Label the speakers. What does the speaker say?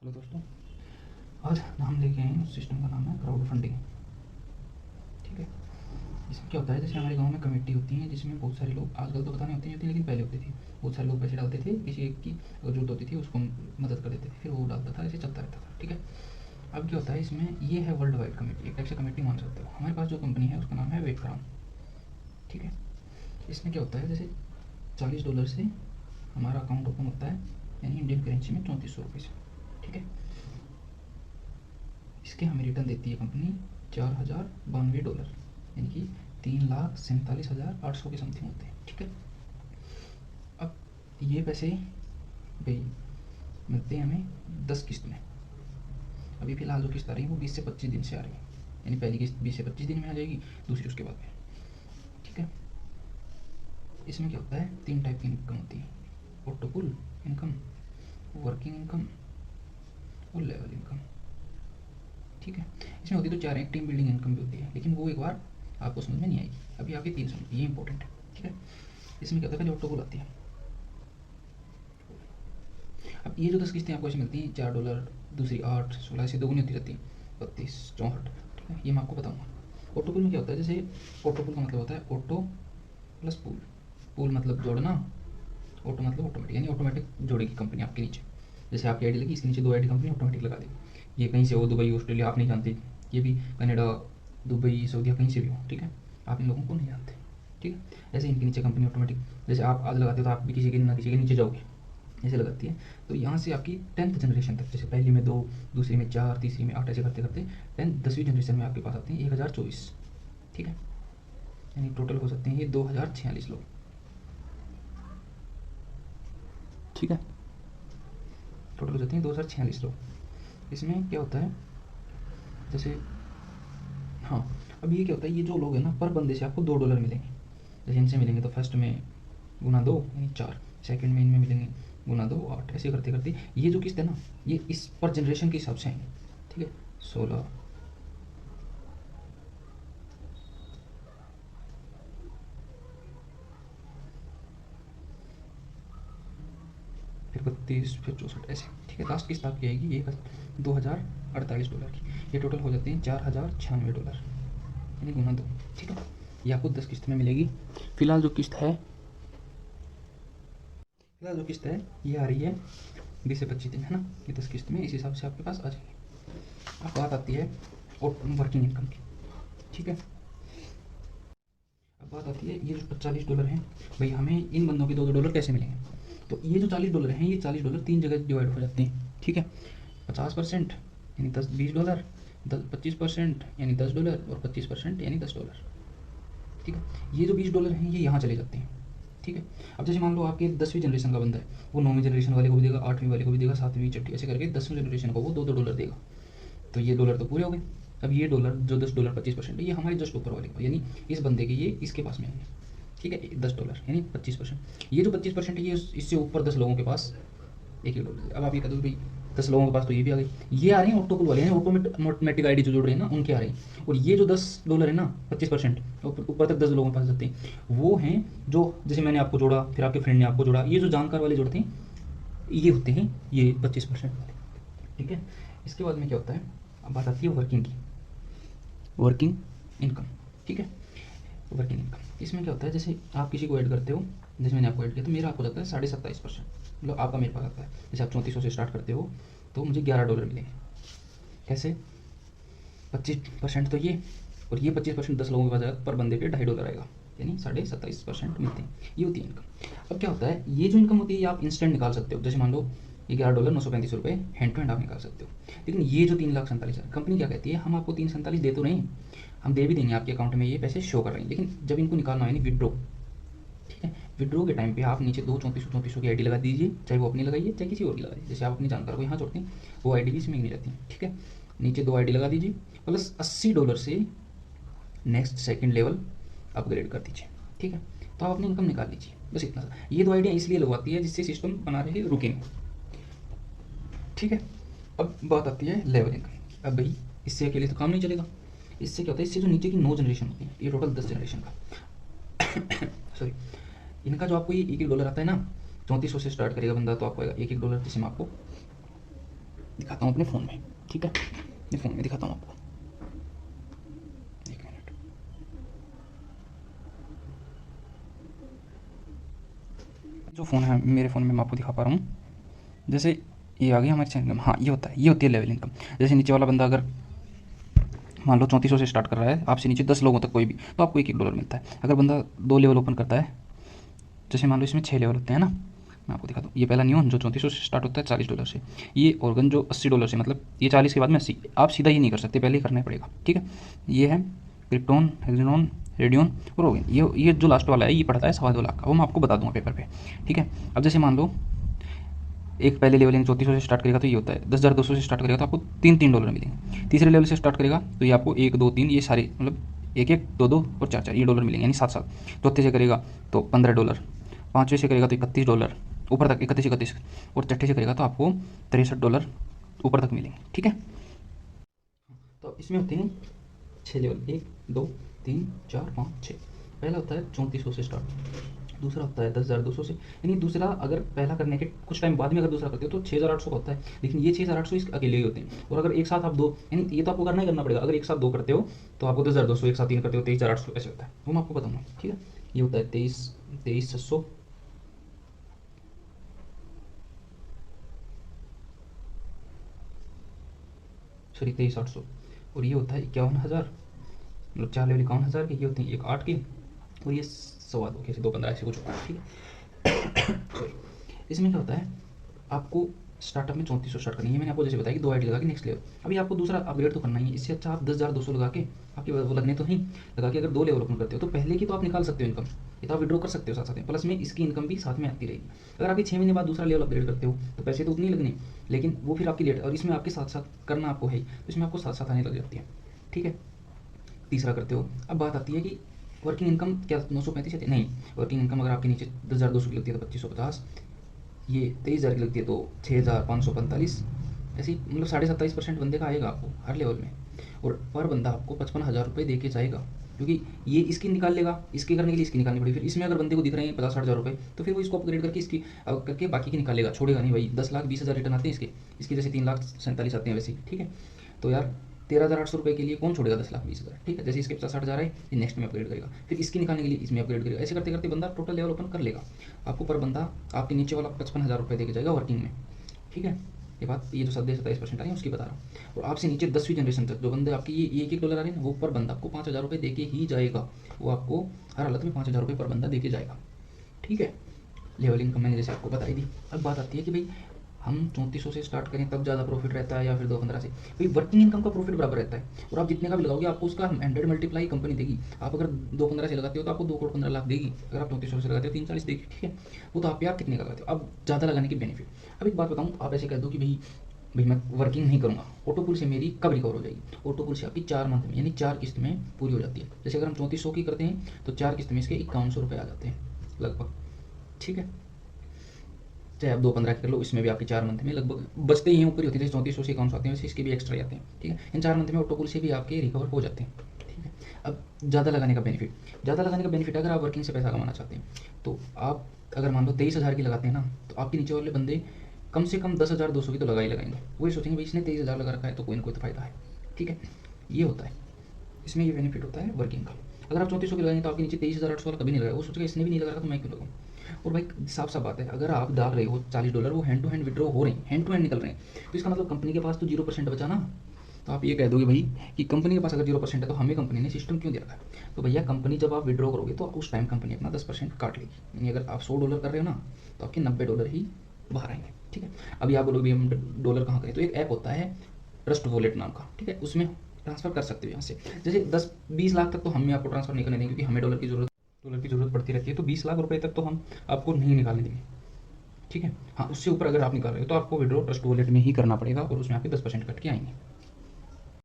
Speaker 1: Hello दोस्तों, आज हम लेके आए हैं उस सिस्टम का नाम है क्राउड फंडिंग। ठीक है। इसमें क्या होता है, जैसे हमारे गांव में कमेटी होती है जिसमें बहुत सारे लोग, आजकल तो पता नहीं होती लेकिन पहले होती थी। बहुत सारे लोग पैसे डालते थे, किसी एक की अगर जरूरत होती थी उसको मदद कर देते थे, फिर वो डालता था, ऐसे चलता रहता था। ठीक है। अब क्या होता है, इसमें ये है वर्ल्ड वाइड कमेटी, एक टाइप से कमेटी मान सकते हो। हमारे पास जो कंपनी है उसका नाम है वेट क्राउन। ठीक है। इसमें क्या होता है, जैसे $40 से हमारा अकाउंट ओपन होता है, यानी इंडियन करेंसी में 3400 रुपये से। ठीक है। इसके हमें रिटर्न देती है कंपनी $4092, यानी कि 3,47,800 के समथिंग होते हैं। ठीक है। अब ये पैसे भाई मिलते हैं हमें 10 किस्त में। अभी फिलहाल जो किस्त आ रही है वो 20 से 25 दिन से आ रही है, यानी पहली किस्त 20 से 25 दिन में आ जाएगी, दूसरी उसके बाद में। ठीक है। इसमें क्या होता है, 3 टाइप की इनकम होती है: ऑटोपुल इनकम, वर्किंग इनकम और लेवल इनकम। ठीक है। इसमें होती तो 4 है, टीम बिल्डिंग इनकम भी होती है, लेकिन वो एक बार आपको समझ में नहीं आएगी। अभी आपके 3 समझ, ये इंपॉर्टेंट है। ठीक है। इसमें क्या होता है, पहले ऑटोपुल आती है। अब ये जो 10 किस्तें आपको ऐसे मिलती हैं, $4, दूसरी 8, 16 ऐसे दोगुनी होती रहती है, 32, 64। ठीक है, ये मैं आपको बताऊंगा। ऑटोपुल में क्या होता है, जैसे ऑटोपुल का मतलब होता है ऑटो प्लस पुल। पुल मतलब जोड़ना, ऑटो मतलब ऑटोमेटिक, यानी ऑटोमेटिक जोड़ेगी कंपनी आपके नीचे। जैसे आपकी आईडी लगी, इसके नीचे 2 आईडी कंपनी ऑटोमेटिक लगा देगी। ये कहीं से हो, दुबई, ऑस्ट्रेलिया, आप नहीं जानते। ये भी कनाडा, दुबई, सऊदीया, कहीं से भी हो। ठीक है। आप इन लोगों को नहीं जानते। ठीक है। ऐसे इनके नीचे कंपनी ऑटोमेटिक, जैसे आप आज लगाते हो तो आप भी किसी के ना किसी के नीचे जाओगे, ऐसे लगाती है। तो यहाँ से आपकी 10th जनरेशन तक, जैसे पहली में 2, दूसरी में 4, तीसरी में 8, ऐसे करते करते 10वीं जनरेशन में आपके पास आते हैं 1024। ठीक है। यानी टोटल हो सकते हैं ये 2046 लोग। ठीक है। टोटल हो जाते हैं 2046 लोग। इसमें क्या होता है, जैसे हाँ, अब ये क्या होता है, ये जो लोग हैं ना, पर बंदे से आपको $2 मिलेंगे। जैसे इनसे मिलेंगे तो फर्स्ट में गुना 2 यानी 4, सेकंड में इनमें मिलेंगे गुना 2 8, ऐसे करते करते ये जो किस्त है ना, ये इस पर जनरेशन के हिसाब से आएंगे। ठीक है। 16, फिर 32, फिर 64, ऐसे। ठीक है। लास्ट किस्त आपकी आएगी ये $2048 की। ये टोटल हो जाते हैं $4096, यानी गुना 2। ठीक है। ये आपको 10 किस्त में मिलेगी। फिलहाल जो किस्त है फिलहाल जो किस्त है ये आ रही है 20 से 25 दिन, है ना। ये 10 किस्त में इस हिसाब से आपके पास आ जाएगी। अब बात आती है वर्किंग इनकम की। ठीक है। अब बात आती है, ये जो $40 हैं, भाई हमें इन बंदों के $2 कैसे मिलेंगे। तो ये जो $40 हैं, ये $40 3 जगह डिवाइड हो जाते हैं। ठीक है। 50% यानी 20 $20, 25% यानी $10, और 25% यानी $10। ठीक है। ये जो $20 हैं ये यहाँ चले जाते हैं। ठीक है। अब जैसे मान लो आपके 10वीं जनरेशन का बंदा है, वो 9वीं जनरेशन वाले को भी देगा, 8वीं वाले को भी देगा, 7वीं, छठी, ऐसे करके 10वीं जनरेशन को वो $2 देगा। तो ये डॉलर तो पूरे हो गए। अब ये डॉलर जो $10 25% है, ये हमारे जस्ट ऊपर वाले को, यानी इस बंदे के, ये इसके पास में आएंगे। ठीक है। $10 यानी 25%। ये जो 25% है, ये इससे ऊपर 10 लोगों के पास $1 अब आप ये कह दो भाई 10 लोगों के पास तो ये भी आ गई। ये आ रही है ऑटोपुल वाले, यानी ऑटोमेटिक आईडी जो जुड़ रही है ना, उनके आ रही है। और ये जो $10 है ना, 25% ऊपर तक 10 लोगों के पास जाते हैं, वो हैं जो, जैसे मैंने आपको जोड़ा, फिर आपके फ्रेंड ने आपको जोड़ा, ये जो जानकार वाले जोड़ते हैं, ये होते हैं ये 25% वाले। ठीक है। इसके बाद में क्या होता है, अब बात आती है वर्किंग की, वर्किंग इनकम। ठीक है। वर्किंग इनकम, इसमें क्या होता है, जैसे आप किसी को ऐड करते हो, जैसे मैंने आपको ऐड किया तो मेरा आपको जाता है 27.5%, मतलब आपका मेरे पास आता है। जैसे आप 3400 से स्टार्ट करते हो तो मुझे $11 मिलेंगे। कैसे, 25% तो ये, और ये 25% 10 लोगों के पास जाएगा, पर बंदे पे $2.5 आएगा, यानी 27.5% मिलते हैं। ये होती है इनकम। अब क्या होता है, ये जो इनकम होती है ये आप इंस्टेंट निकाल सकते हो। जैसे मान लो ये $11, 935 हैंड टू हैंड आप निकाल सकते हो। लेकिन ये जो 3,47,000, कंपनी क्या कहती है, हम आपको 347 दे तो नहीं, हम दे भी देंगे आपके अकाउंट में, ये पैसे शो कर रहे हैं, लेकिन जब इनको निकालना है, यानी विड्रो, ठीक है, विड्रो के टाइम पे आप नीचे 2 3400 की आईडी लगा दीजिए, चाहे वो अपनी लगाइए चाहे किसी और की लगाइए। जैसे आप अपनी जानकार को यहाँ जोड़ते हैं, वो आईडी भी इसमें नहीं जाती। ठीक है। नीचे 2 आईडी लगा दीजिए, प्लस $80 से नेक्स्ट सेकंड लेवल अपग्रेड कर दीजिए। ठीक है। तो आप अपनी इनकम निकाल लीजिए, बस इतना सा। ये 2 आइडिया इसलिए लगवाती है जिससे सिस्टम बना रहे रुके नहीं। ठीक है। अब बात आती है लेवल इनकम। अब भाई इससे अकेले तो काम नहीं चलेगा। इससे क्या होता है, इससे जो नीचे की 9 जनरेशन होती है, ये टोटल 10 जनरेशन का सॉरी, इनका जो आपको ये $1 आता है ना, 3400 से स्टार्ट करेगा बंदा तो आपको आएगा $1। जैसे मैं आपको दिखाता हूँ अपने फ़ोन में, ठीक है, अपने फ़ोन में दिखाता हूँ आपको, एक मिनट। जो फ़ोन है मेरे फ़ोन में मैं आपको दिखा पा रहा हूँ, जैसे ये आ गया हमारे चैनल। हाँ, ये होता है, ये होती है लेवल इनकम। जैसे नीचे वाला बंदा अगर मान लो 3400 से स्टार्ट कर रहा है, आपसे नीचे 10 लोगों तक कोई भी, तो आपको $1 मिलता है। अगर बंदा 2 लेवल ओपन करता है, जैसे मान लो इसमें 6 लेवल होते हैं ना, मैं आपको दिखाता हूँ। ये पहला नियॉन जो 3400 से स्टार्ट होता है $40 से, ये ऑर्गन जो $80 से, मतलब ये 40 के बाद में 80, आप सीधा ये नहीं कर सकते, पहले ही करना पड़ेगा, ठीक है। ये है क्रिप्टोन, हेक्सिनोन, रेडियन और ओगन। ये जो लास्ट वाला है ये पड़ता है 2.25 लाख का, वो मैं आपको बता दूंगा पेपर पे, ठीक है। अब जैसे मान लो एक पहले लेवल यानी 3400 से स्टार्ट करेगा तो ये होता है, 10,200 से स्टार्ट करेगा तो आपको $3 मिलेंगे। तीसरे लेवल से स्टार्ट करेगा तो ये आपको 1, 2, 3 ये सारे मतलब 1, 1, 2, 2 और 4, 4 ये डॉलर मिलेंगे, यानी 7, 7। चौथे से करेगा तो $15, पाँचवें से करेगा तो $31 ऊपर तक, 31, और छठे से करेगा तो आपको $63 ऊपर तक मिलेंगे, ठीक है। तो इसमें होते हैं 6 लेवल, 1, 2, 3, 4, 5, 6। पहला होता है 3400 से स्टार्ट, दूसरा होता है 10,200 से, यानी दूसरा अगर पहला करने के कुछ टाइम बाद में अगर दूसरा करते हो तो 6,800 का होता है, लेकिन ये 6,800 इसके अकेले ही होते हैं। और अगर एक साथ आप दो, यानी ये तो आपको करना ही करना पड़ेगा, अगर एक साथ दो करते हो तो आपको 10,200, एक साथ 3 करते हो 23,800 ऐसे होता है, वो मैं आपको बताऊँगा, ठीक है। ये होता है 23,600, सॉरी 23,800, और ये होता है 51,000, मतलब 4 लेवल 51,000 के, ये होते हैं 1, 8 के, और ये 2.25 के, 2.15 ऐसे कुछ होता है, ठीक है। सॉरी, इसमें क्या होता है, आपको स्टार्टअप में 3400 स्टार्ट करनी है, मैंने आपको जैसे बताया कि 2 आईडी लगा के नेक्स्ट लेवल। अभी आपको दूसरा अपग्रेड तो करना ही है, इससे अच्छा आप 10,200 लगा के, आपके वो लगने तो ही लगा के अगर 2 लेवल ओपन करते हो तो पहले की तो आप निकाल सकते हो इनकम, ये तो आप विड्रॉ कर सकते हो साथ साथ में, प्लस में इसकी इनकम भी साथ में आती रहेगी। अगर आपके 6 महीने बाद दूसरा लेवल अपग्रेड करते हो तो पैसे तो उतने ही लगने, लेकिन वो फिर आपकी लेट, और इसमें आपके साथ साथ करना आपको है, तो इसमें आपको साथ साथ आने लग जाती है, ठीक है। तीसरा करते हो, अब बात आती है कि वर्किंग इनकम क्या 935 आती है, नहीं, वर्किंग इनकम अगर आपके नीचे 10,200 की लगती है तो 2,550, ये 23,000 की लगती है तो 6,545, ऐसे ही मतलब 27.5% बंदे का आएगा आपको हर लेवल में, और पर बंदा आपको 55,000 रुपये दे के जाएगा, क्योंकि ये इसकी निकाल लेगा, इसके करने के लिए इसकी निकालनी पड़ेगी, फिर इसमें अगर बंदे को दिख रहे हैं 50-60 हज़ार रुपये तो फिर वो इसको अपग्रेड करके इसकी करके बाकी की निकाल लेगा, छोड़ेगा नहीं भाई। 10,20,000 रिटर्न आते हैं इसके जैसे 3,47,000 आते हैं वैसे, ठीक है। तो यार 13,800 रुपये के लिए कौन छोड़ेगा 10,20,000, ठीक है। जैसे इसके 50-60 हज़ार है, ये नेक्स्ट में अपग्रेड करेगा, फिर इसकी निकालने के लिए इसमें अपग्रेड करेगा, ऐसे करते करते बंदा टोटल लेवल ओपन कर लेगा। आपको पर बंदा आपके नीचे वाला 55,000 रुपये देके जाएगा वर्किंग में, ठीक है। ये बात, ये जो 27% आई है उसकी बता रहा हूँ। और आपसे नीचे 10वीं जनरेशन तक जो बंदे आपकी ये $1-1 आ रहे हैं, वो पर बंदा आपको 5,000 रुपये दे के ही जाएगा, वो आपको हर हालत में 5,000 रुपये पर बंदा दे के जाएगा, ठीक है। लेवल इनकम मैंने जैसे आपको बताई दी। अब बात आती है कि भाई हम 3400 से स्टार्ट करें तब ज़्यादा प्रॉफिट रहता है या फिर 215 से, भाई वर्किंग इनकम का प्रॉफिट बराबर रहता है, और आप जितने का भी लगाओगे आपको उसका 100 मल्टीप्लाई कंपनी देगी। आप अगर 215 से लगाते हो तो आपको 2,15 लाख देगी, अगर आप 3400 से लगाते हो 340 देगी, ठीक है। वो तो आप यार कितने का लगाते हो, अब ज़्यादा लगाने के बेनिफिट। अब एक बात बताऊँ, आप ऐसे कह दो कि भाई मैं वर्किंग नहीं करूँगा, ऑटो पुल से मेरी कब रिकवर हो जाएगी। ऑटो पुल से आपकी 4 मंथ में यानी 4 किस्त में पूरी हो जाती है। जैसे अगर हम 3400 की करते हैं तो 4 किस्त में इसके 5100 रुपये आ जाते हैं लगभग, ठीक है। चाहे आप 215 की कर लो, इसमें भी आपके 4 मंथ में लगभग बचते ही हैं, ऊपर होती है, जैसे 3400 से अकाउंट्स आते हैं वैसे इसके भी एक्स्ट्रा आते हैं, ठीक है। इन 4 मंथ में ऑटो पुल से भी आपके रिकवर हो जाते हैं, ठीक है। अब ज़्यादा लगाने का बेनिफिट, अगर आप वर्किंग से पैसा कमाना चाहते हैं तो आप अगर मान लो 23,000 की लगाते हैं ना, तो आपके नीचे वाले बंदे कम से कम 10,200 की तो लगा ही लगाएंगे। वही सोचेंगे भाई इसने 23,000 लगा रखा है तो कोई ना कोई तो फायदा है, ठीक है। ये होता है, इसमें ये बेनिफिट होता है वर्किंग का। अगर आप 3400 की लगाएंगे तो आपके नीचे 23,800 वाला कभी नहीं लगाएगा, वो सोचेगा इसने भी नहीं लगा रखा तो मैं क्यों लगाऊँ। और भाई साफ साफ बात है, अगर आप डाल रहे हो $40, वो हैंड टू हैंड विड्रॉ हो रहे हैं, हैंड टू हैंड निकल रहे हैं, तो इसका मतलब कंपनी के पास तो 0% बचा ना। तो आप ये कह दोगे भाई कि कंपनी के पास अगर 0% है तो हमें कंपनी ने सिस्टम क्यों दे रखा है। तो भैया कंपनी जब आप विड्रॉ करोगे तो उस टाइम कंपनी अपना 10% काट लेगी, यानी अगर आप $100 कर रहे हो ना तो आपके $90 ही बाहर आएंगे, ठीक है। अभी आप बोलोगे हम डॉलर कहाँ करें, तो एक ऐप होता है ट्रस्ट वॉलेट नाम का, ठीक है, उसमें ट्रांसफ़र कर सकते हो यहाँ से। जैसे 10-20 लाख तक तो हमें आपको ट्रांसफ़र नहीं करने देंगे, क्योंकि हमें डॉलर की ज़रूरत पड़ती रहती है, तो 20 लाख रुपए तक तो हम आपको नहीं निकालने देंगे, ठीक है। हाँ, उससे ऊपर अगर आप निकाल रहे हो तो आपको विड्रॉ ट्रस्ट वॉलेट में ही करना पड़ेगा, और उसमें आपके 10% कट के आएंगे।